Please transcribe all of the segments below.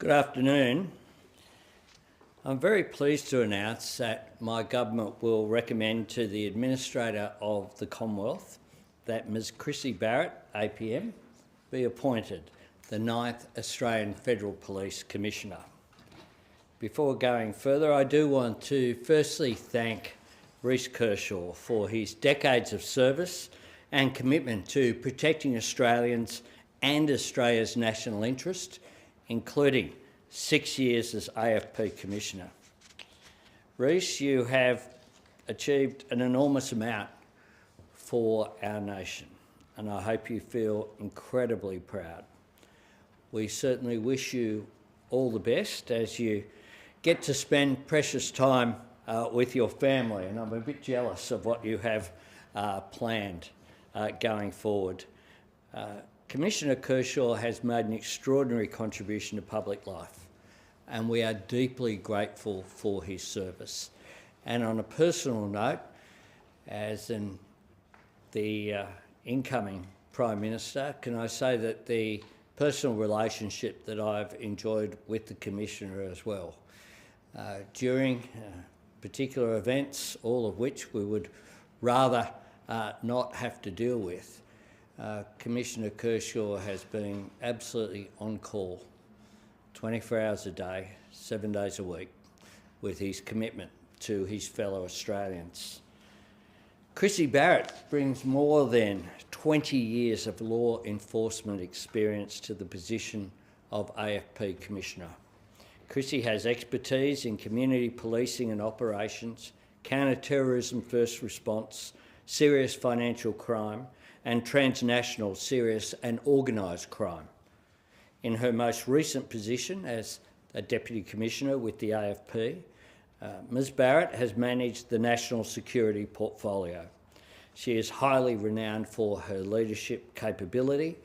Good afternoon. I'm very pleased to announce that my government will recommend to the Administrator of the Commonwealth that Ms Krissy Barrett, APM, be appointed the 9th Australian Federal Police Commissioner. Before going further, I do want to firstly thank Reece Kershaw for his decades of service and commitment to protecting Australians and Australia's national interest, including 6 years as AFP Commissioner. Reece, you have achieved an enormous amount for our nation, and I hope you feel incredibly proud. We certainly wish you all the best as you get to spend precious time with your family, and I'm a bit jealous of what you have planned going forward. Commissioner Kershaw has made an extraordinary contribution to public life, and we are deeply grateful for his service. And on a personal note, as the incoming Prime Minister, can I say that the personal relationship that I've enjoyed with the Commissioner as well, during particular events, all of which we would rather not have to deal with, Commissioner Kershaw has been absolutely on call 24 hours a day, 7 days a week, with his commitment to his fellow Australians. Krissy Barrett brings more than 20 years of law enforcement experience to the position of AFP Commissioner. Krissy has expertise in community policing and operations, counter-terrorism first response, serious financial crime, and transnational serious and organised crime. In her most recent position as a Deputy Commissioner with the AFP, Ms Barrett has managed the national security portfolio. She is highly renowned for her leadership capability,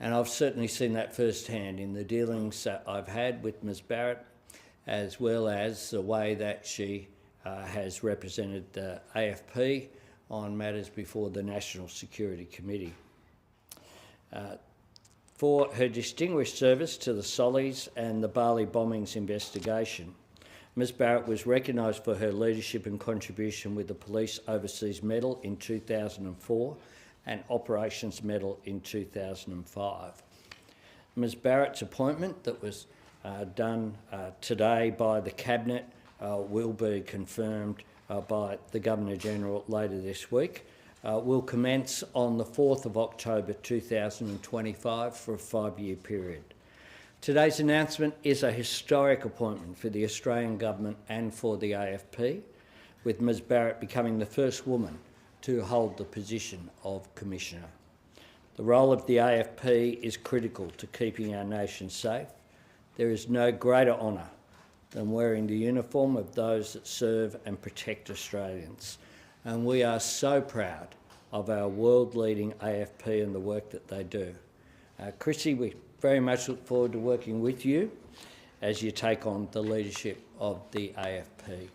and I've certainly seen that firsthand in the dealings that I've had with Ms Barrett, as well as the way that she has represented the AFP on matters before the National Security Committee. For her distinguished service to the Sollies and the Bali bombings investigation, Ms Barrett was recognised for her leadership and contribution with the Police Overseas Medal in 2004 and Operations Medal in 2005. Ms Barrett's appointment that was done today by the Cabinet will be confirmed by the Governor-General later this week, will commence on the 4th of October 2025 for a 5-year period. Today's announcement is a historic appointment for the Australian Government and for the AFP, with Ms Barrett becoming the first woman to hold the position of Commissioner. The role of the AFP is critical to keeping our nation safe. There is no greater honour than wearing the uniform of those that serve and protect Australians. And we are so proud of our world-leading AFP and the work that they do. Krissy, we very much look forward to working with you as you take on the leadership of the AFP.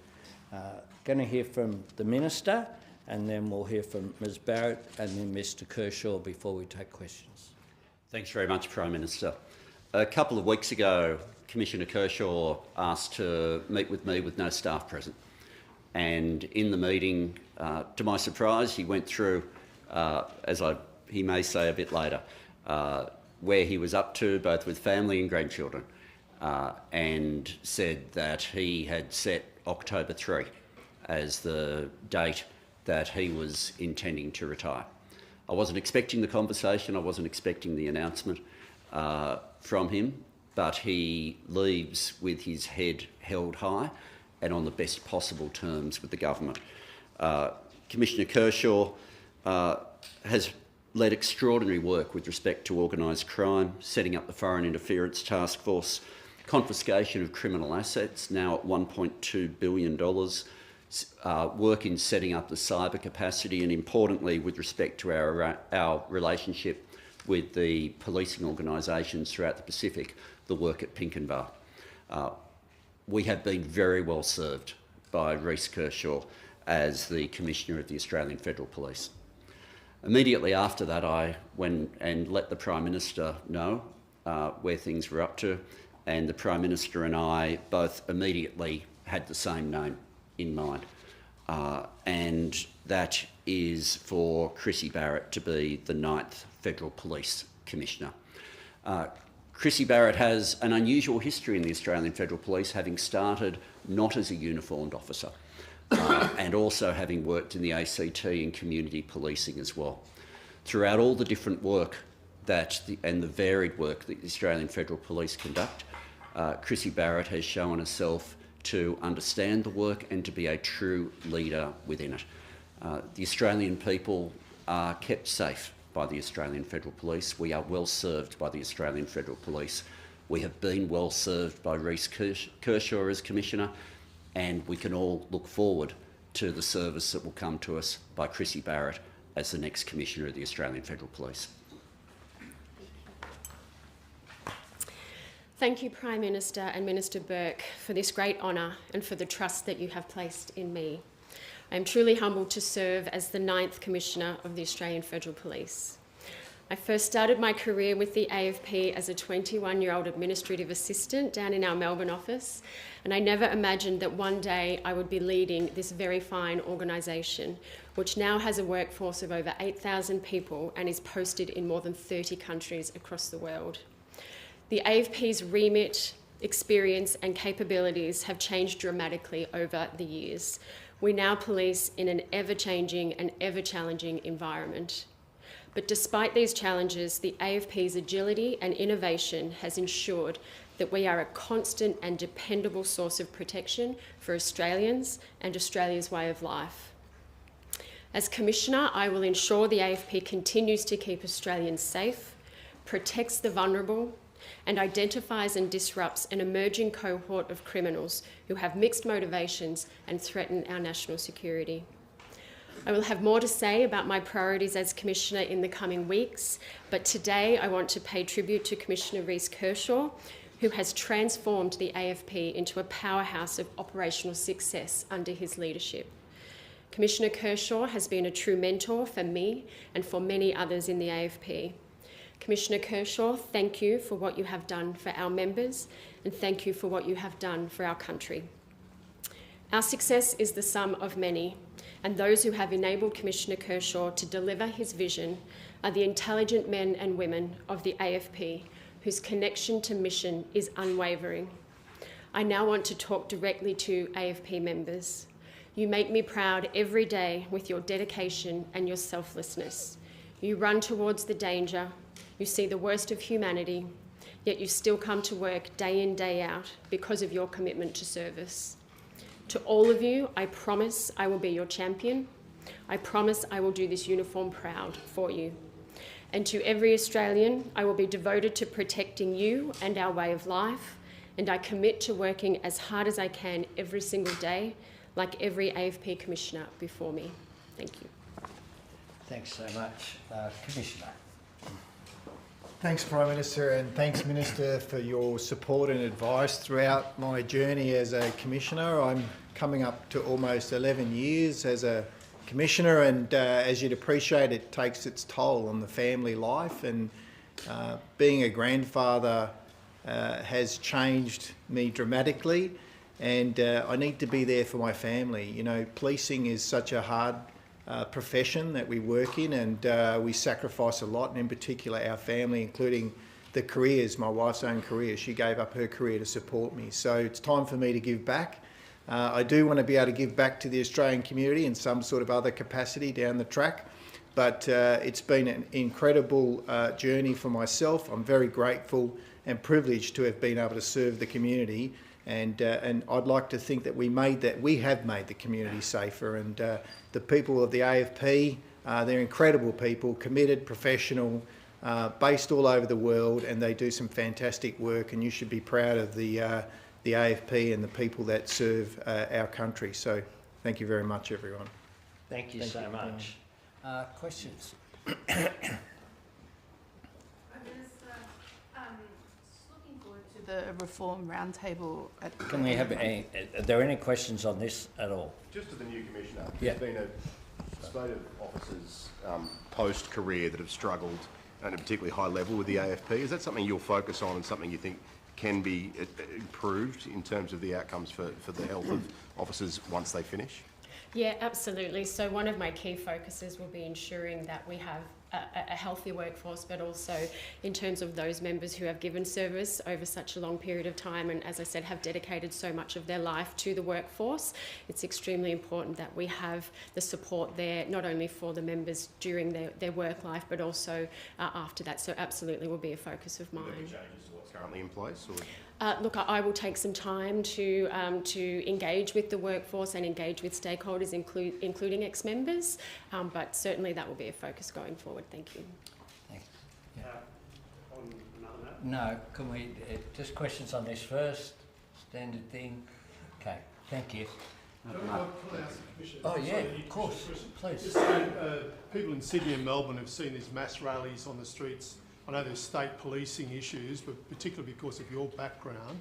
Going to hear from the Minister, and then we'll hear from Ms Barrett and then Mr Kershaw before we take questions. Thanks very much, Prime Minister. A couple of weeks ago, Commissioner Kershaw asked to meet with me with no staff present. And in the meeting, to my surprise, he went through, he may say a bit later, where he was up to, both with family and grandchildren, and said that he had set October 3 as the date that he was intending to retire. I wasn't expecting the conversation, I wasn't expecting the announcement from him, but he leaves with his head held high and on the best possible terms with the government. Commissioner Kershaw has led extraordinary work with respect to organised crime, setting up the Foreign Interference Task Force, confiscation of criminal assets, now at $1.2 billion, work in setting up the cyber capacity, and importantly, with respect to our relationship with the policing organisations throughout the Pacific, the work at Pinkenba. We have been very well served by Reece Kershaw as the Commissioner of the Australian Federal Police. Immediately after that, I went and let the Prime Minister know where things were up to, and the Prime Minister and I both immediately had the same name in mind, and that is for Krissy Barrett to be the 9th Federal Police Commissioner. Krissy Barrett has an unusual history in the Australian Federal Police, having started not as a uniformed officer and also having worked in the ACT and community policing as well. Throughout all the different work and the varied work that the Australian Federal Police conduct, Krissy Barrett has shown herself to understand the work and to be a true leader within it. The Australian people are kept safe by the Australian Federal Police. We are well served by the Australian Federal Police. We have been well served by Reece Kershaw as Commissioner, and we can all look forward to the service that will come to us by Krissy Barrett as the next Commissioner of the Australian Federal Police. Thank you, Prime Minister and Minister Burke, for this great honour and for the trust that you have placed in me. I am truly humbled to serve as the 9th Commissioner of the Australian Federal Police. I first started my career with the AFP as a 21-year-old administrative assistant down in our Melbourne office, and I never imagined that one day I would be leading this very fine organisation, which now has a workforce of over 8,000 people and is posted in more than 30 countries across the world. The AFP's remit, experience and capabilities have changed dramatically over the years. We now police in an ever-changing and ever-challenging environment. But despite these challenges, the AFP's agility and innovation has ensured that we are a constant and dependable source of protection for Australians and Australia's way of life. As Commissioner, I will ensure the AFP continues to keep Australians safe, protects the vulnerable, and identifies and disrupts an emerging cohort of criminals who have mixed motivations and threaten our national security. I will have more to say about my priorities as Commissioner in the coming weeks, but today I want to pay tribute to Commissioner Reece Kershaw, who has transformed the AFP into a powerhouse of operational success under his leadership. Commissioner Kershaw has been a true mentor for me and for many others in the AFP. Commissioner Kershaw, thank you for what you have done for our members, and thank you for what you have done for our country. Our success is the sum of many, and those who have enabled Commissioner Kershaw to deliver his vision are the intelligent men and women of the AFP, whose connection to mission is unwavering. I now want to talk directly to AFP members. You make me proud every day with your dedication and your selflessness. You run towards the danger. You see the worst of humanity, yet you still come to work day in, day out because of your commitment to service. To all of you, I promise I will be your champion. I promise I will do this uniform proud for you. And to every Australian, I will be devoted to protecting you and our way of life, and I commit to working as hard as I can every single day, like every AFP Commissioner before me. Thank you. Thanks so much. Commissioner. Thanks, Prime Minister, and thanks, Minister, for your support and advice throughout my journey as a Commissioner. I'm coming up to almost 11 years as a Commissioner, and as you'd appreciate, it takes its toll on the family life, and being a grandfather has changed me dramatically, and I need to be there for my family. You know, policing is such a hard profession that we work in, and we sacrifice a lot, and in particular our family, including the careers, my wife's own career. She gave up her career to support me. So it's time for me to give back. I do want to be able to give back to the Australian community in some sort of other capacity down the track, but it's been an incredible journey for myself. I'm very grateful and privileged to have been able to serve the community, and I'd like to think that we have made the community safer, and the people of the AFP, they're incredible people, committed, professional, based all over the world, and they do some fantastic work, and you should be proud of the AFP and the people that serve our country. So thank you very much, everyone. Thank you so much. Questions? The Reform Roundtable. Can we have any, are there any questions on this at all? Just to the new Commissioner, Yeah. there's been a spate of officers post-career that have struggled at a particularly high level with the AFP. Is that something you'll focus on and something you think can be improved in terms of the outcomes for the health of officers once they finish? Yeah, absolutely. So one of my key focuses will be ensuring that we have a healthy workforce, but also in terms of those members who have given service over such a long period of time and, as I said, have dedicated so much of their life to the workforce. It's extremely important that we have the support there, not only for the members during their work life, but also after that. So absolutely will be a focus of mine. Will there be changes to what's currently in place? Or? Look, I will take some time to engage with the workforce and engage with stakeholders, including ex-members, but certainly that will be a focus going forward. Thank you. Thanks. Yeah. On another note? No, can we, just questions on this first? Standard thing? Okay, thank you. Oh yeah, of course, please. Just people in Sydney and Melbourne have seen these mass rallies on the streets. I know there's state policing issues, but particularly because of your background,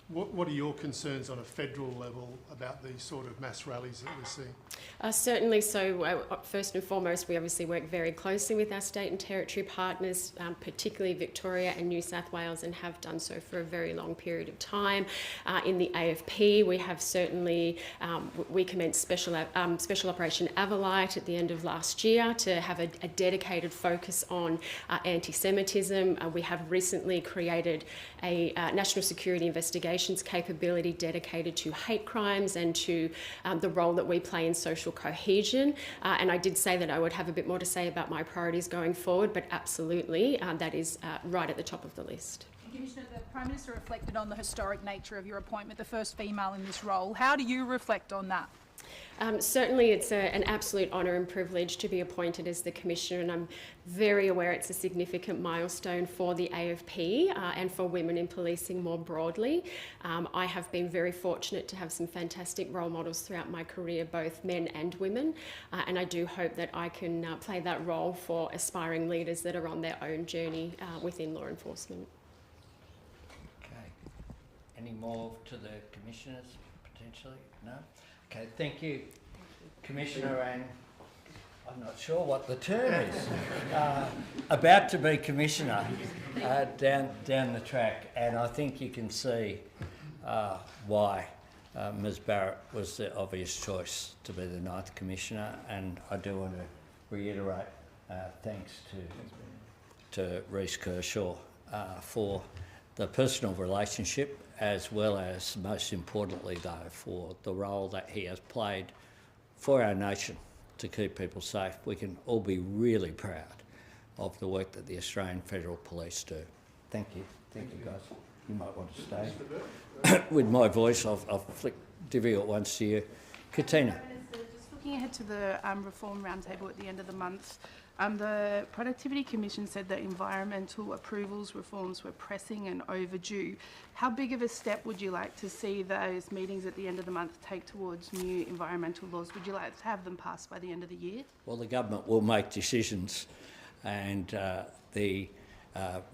what are your concerns on a federal level about these sort of mass rallies that we're seeing? Certainly. So first and foremost, we obviously work very closely with our state and territory partners, particularly Victoria and New South Wales, and have done so for a very long period of time. In the AFP, we have certainly, we commenced Special Operation Avalite at the end of last year to have a dedicated focus on anti-Semitism. We have recently created a national security investigations capability dedicated to hate crimes and to the role that we play in social cohesion. And I did say that I would have a bit more to say about my priorities going forward, but absolutely that is right at the top of the list. Commissioner, the Prime Minister reflected on the historic nature of your appointment, the first female in this role. How do you reflect on that? Certainly it's an absolute honour and privilege to be appointed as the Commissioner, and I'm very aware it's a significant milestone for the AFP and for women in policing more broadly. I have been very fortunate to have some fantastic role models throughout my career, both men and women, and I do hope that I can play that role for aspiring leaders that are on their own journey within law enforcement. Okay. Any more to the Commissioners, potentially? No? Okay, thank you, Commissioner, and I'm not sure what the term is. About to be Commissioner down the track, and I think you can see why Ms Barrett was the obvious choice to be the 9th Commissioner, and I do want to reiterate thanks to Reece Kershaw for the personal relationship, as well as, most importantly though, for the role that he has played for our nation to keep people safe. We can all be really proud of the work that the Australian Federal Police do. Thank you. Thank you, guys. You might want to stay. With my voice, I'll flick divvy it once to you. Katina. Just looking ahead to the Reform Roundtable at the end of the month, the Productivity Commission said that environmental approvals reforms were pressing and overdue. How big of a step would you like to see those meetings at the end of the month take towards new environmental laws? Would you like to have them passed by the end of the year? Well, the government will make decisions, and the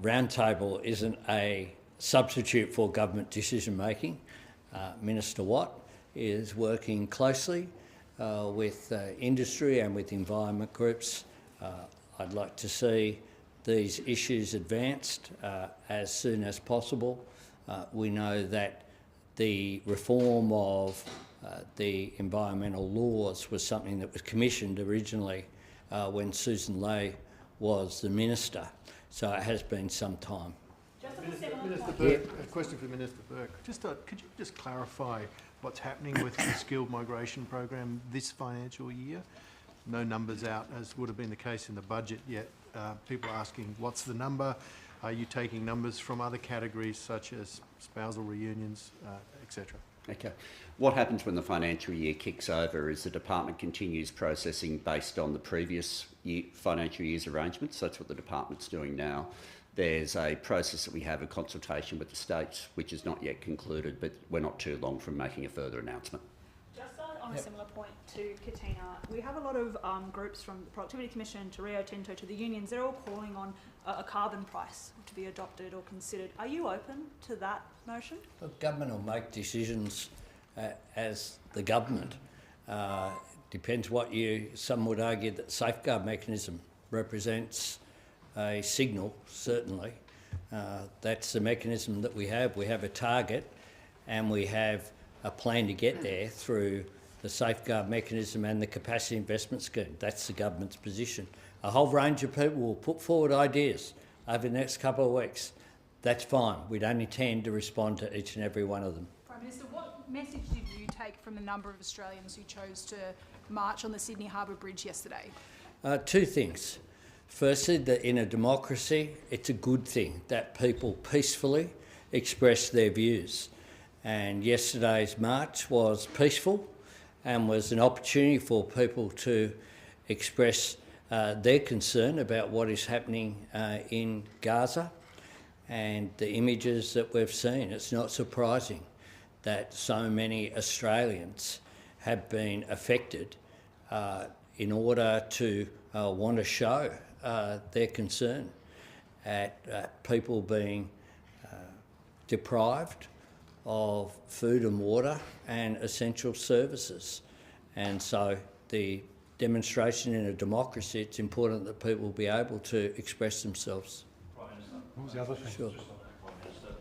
roundtable isn't a substitute for government decision making. Minister Watt is working closely with industry and with environment groups. I'd like to see these issues advanced as soon as possible. We know that the reform of the environmental laws was something that was commissioned originally when Susan Ley was the Minister, so it has been some time. Minister Burke, a question for Minister Burke. Could you just clarify what's happening with the skilled migration program this financial year? No numbers out, as would have been the case in the budget yet. People are asking, what's the number? Are you taking numbers from other categories such as spousal reunions, etc.? Okay. What happens when the financial year kicks over is the department continues processing based on the previous financial year's arrangements. That's what the department's doing now. There's a process that we have, a consultation with the states, which is not yet concluded, but we're not too long from making a further announcement. On a similar point to Katina, we have a lot of groups from the Productivity Commission to Rio Tinto to the unions. They're all calling on a carbon price to be adopted or considered. Are you open to that notion? The government will make decisions as the government. Depends what some would argue that safeguard mechanism represents a signal, certainly, That's the mechanism that we have. We have a target and we have a plan to get there through the safeguard mechanism and the capacity investment scheme. That's the government's position. A whole range of people will put forward ideas over the next couple of weeks. That's fine. We don't intend to respond to each and every one of them. Prime Minister, what message did you take from the number of Australians who chose to march on the Sydney Harbour Bridge yesterday? Two things. Firstly, that in a democracy, it's a good thing that people peacefully express their views. And yesterday's march was peaceful and was an opportunity for people to express their concern about what is happening in Gaza and the images that we've seen. It's not surprising that so many Australians have been affected in order to want to show their concern at people being deprived of food and water and essential services. And so the demonstration in a democracy, it's important that people be able to express themselves. Prime Minister. What was the other thing? Sure. Just on that, Prime Minister,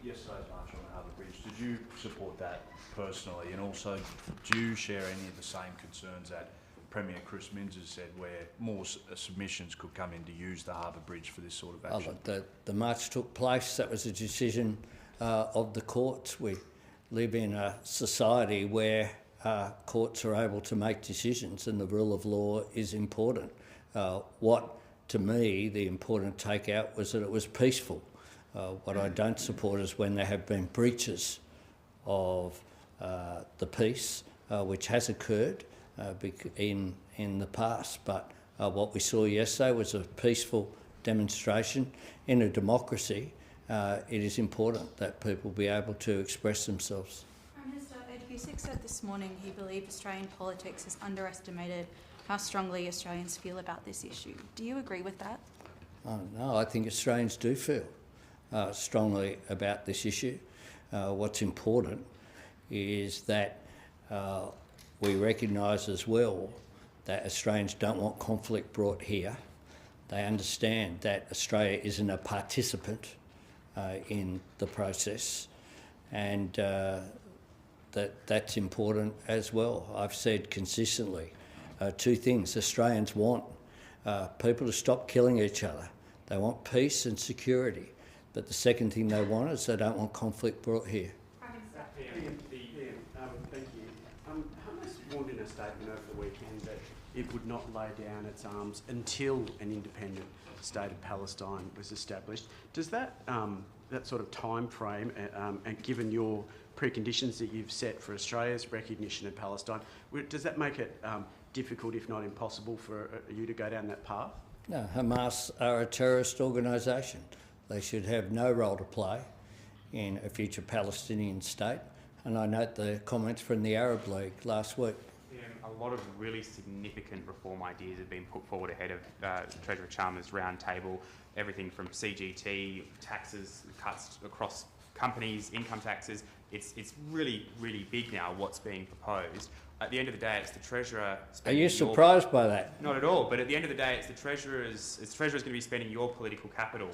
yesterday's march on the Harbour Bridge, did you support that personally? And also, do you share any of the same concerns that Premier Chris Minns has said, where more submissions could come in to use the Harbour Bridge for this sort of action? The march took place. That was a decision of the courts. We live in a society where courts are able to make decisions and the rule of law is important. What, to me, the important takeout was that it was peaceful. What I don't support is when there have been breaches of the peace, which has occurred in the past. But what we saw yesterday was a peaceful demonstration. In a democracy, it is important that people be able to express themselves. Prime Minister, Ed Husic said this morning he believed Australian politics has underestimated how strongly Australians feel about this issue. Do you agree with that? No, I think Australians do feel strongly about this issue. What's important is that we recognise as well that Australians don't want conflict brought here. They understand that Australia isn't a participant in the process, and that's important as well. I've said consistently two things. Australians want people to stop killing each other. They want peace and security. But the second thing they want is they don't want conflict brought here. Thank you. Hamas warned in a statement over the weekend that it would not lay down its arms until an independent state of Palestine was established. Does that that sort of time frame, and given your preconditions that you've set for Australia's recognition of Palestine, does that make it difficult, if not impossible, for you to go down that path? No, Hamas are a terrorist organisation. They should have no role to play in a future Palestinian state. And I note the comments from the Arab League last week. A lot of really significant reform ideas have been put forward ahead of Treasurer Chalmers' roundtable. Everything from CGT, taxes, cuts across companies, income taxes. It's really, really big now what's being proposed. At the end of the day, it's the Treasurer... Are you surprised by that? Not at all, but at the end of the day, it's the Treasurer's going to be spending your political capital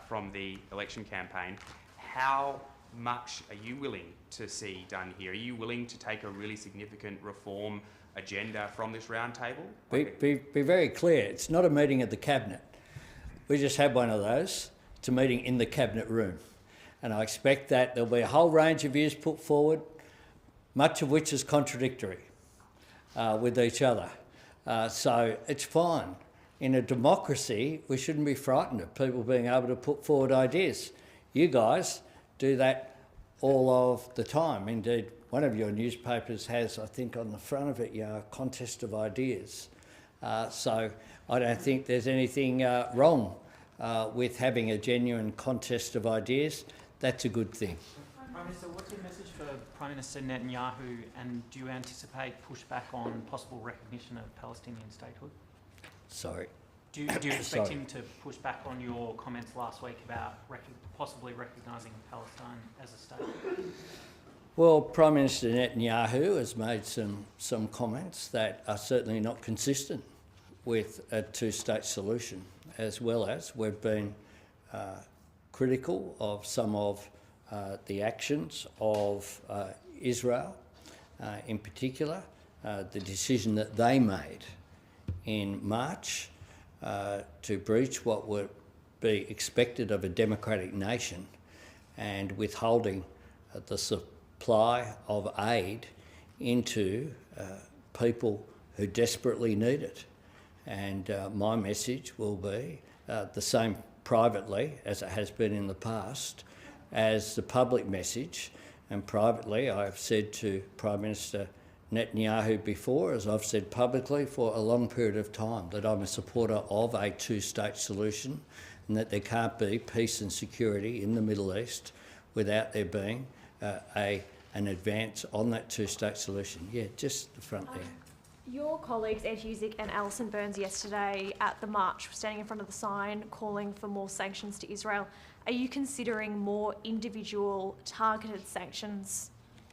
from the election campaign. How much are you willing to see done here? Are you willing to take a really significant reform agenda from this roundtable? Be very clear, it's not a meeting of the Cabinet. We just had one of those. It's a meeting in the Cabinet room. And I expect that there'll be a whole range of views put forward, much of which is contradictory with each other. So it's fine. In a democracy, we shouldn't be frightened of people being able to put forward ideas. You guys do that all of the time. Indeed, one of your newspapers has, I think, on the front of it, a contest of ideas. So I don't think there's anything wrong with having a genuine contest of ideas. That's a good thing. Prime Minister, what's your message for Prime Minister Netanyahu, and do you anticipate pushback on possible recognition of Palestinian statehood? Sorry. Do you expect him to push back on your comments last week about possibly recognising Palestine as a state? Well, Prime Minister Netanyahu has made some comments that are certainly not consistent with a two-state solution, as well as we've been critical of some of the actions of Israel, in particular, the decision that they made in March to breach what would be expected of a democratic nation and withholding the supply of aid into people who desperately need it. And my message will be the same privately as it has been in the past as the public message. And privately, I have said to Prime Minister Netanyahu before, as I've said publicly for a long period of time, that I'm a supporter of a two-state solution and that there can't be peace and security in the Middle East without there being an advance on that two-state solution. Yeah, just the front there. Your colleagues Ed Husick and Alison Burns yesterday at the march were standing in front of the sign calling for more sanctions to Israel. Are you considering more individual targeted sanctions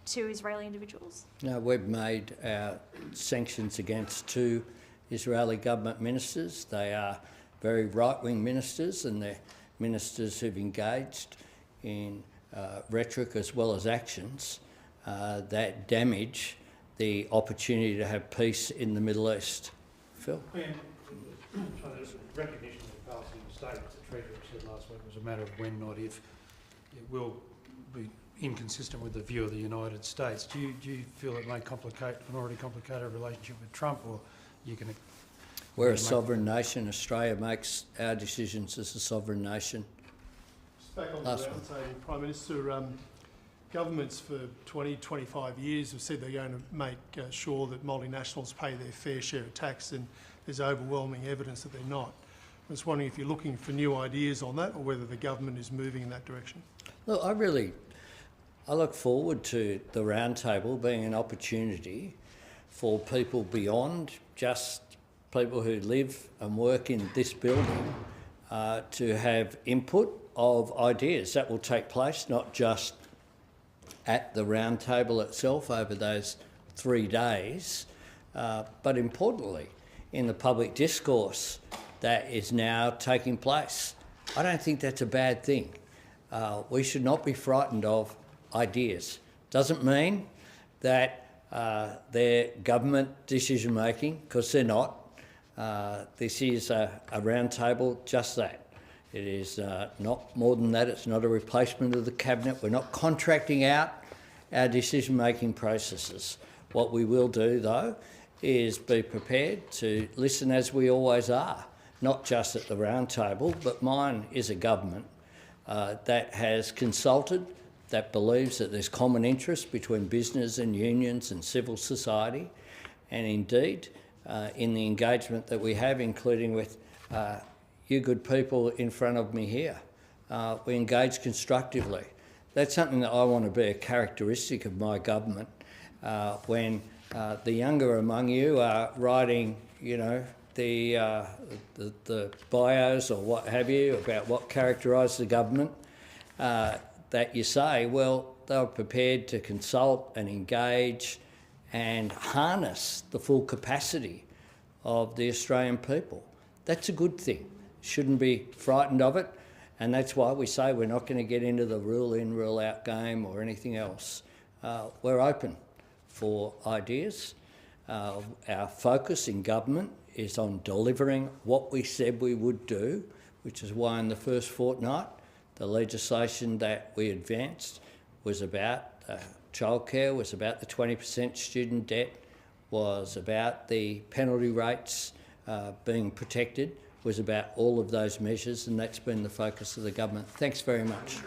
to Israeli individuals? No, we've made our sanctions against two Israeli government ministers. They are very right-wing ministers, and they're ministers who've engaged in rhetoric as well as actions that damage the opportunity to have peace in the Middle East. Phil? Recognition of the Palestinian state, as the Treasurer said last week, was a matter of when, not if. It will be inconsistent with the view of the United States. Do you feel it may complicate an already complicated relationship with Trump, or you can... We're a sovereign nation. Australia makes our decisions as a sovereign nation. Just back on the roundtable, Prime Minister, governments for 20, 25 years have said they're going to make sure that multinationals pay their fair share of tax, and there's overwhelming evidence that they're not. I was wondering if you're looking for new ideas on that, or whether the government is moving in that direction. Look, I look forward to the roundtable being an opportunity for people beyond just people who live and work in this building to have input of ideas. That will take place not just at the roundtable itself over those 3 days, but importantly in the public discourse that is now taking place. I don't think that's a bad thing. We should not be frightened of ideas. Doesn't mean that they're government decision making, because they're not. This is a roundtable, just that. It is not more than that. It's not a replacement of the cabinet. We're not contracting out our decision-making processes. What we will do, though, is be prepared to listen, as we always are, not just at the roundtable, but mine is a government that has consulted, that believes that there's common interest between business and unions and civil society, and indeed in the engagement that we have, including with you good people in front of me here, we engage constructively. That's something that I want to be a characteristic of my government. When the younger among you are writing, the bios or what have you about what characterised the government, that you say, well, they were prepared to consult and engage and harness the full capacity of the Australian people. That's a good thing. Shouldn't be frightened of it, and that's why we say we're not going to get into the rule in, rule out game or anything else. We're open for ideas. Our focus in government is on delivering what we said we would do, which is why in the first fortnight the legislation that we advanced was about childcare, was about the 20% student debt, was about the penalty rates being protected, was about all of those measures, and that's been the focus of the government. Thanks very much.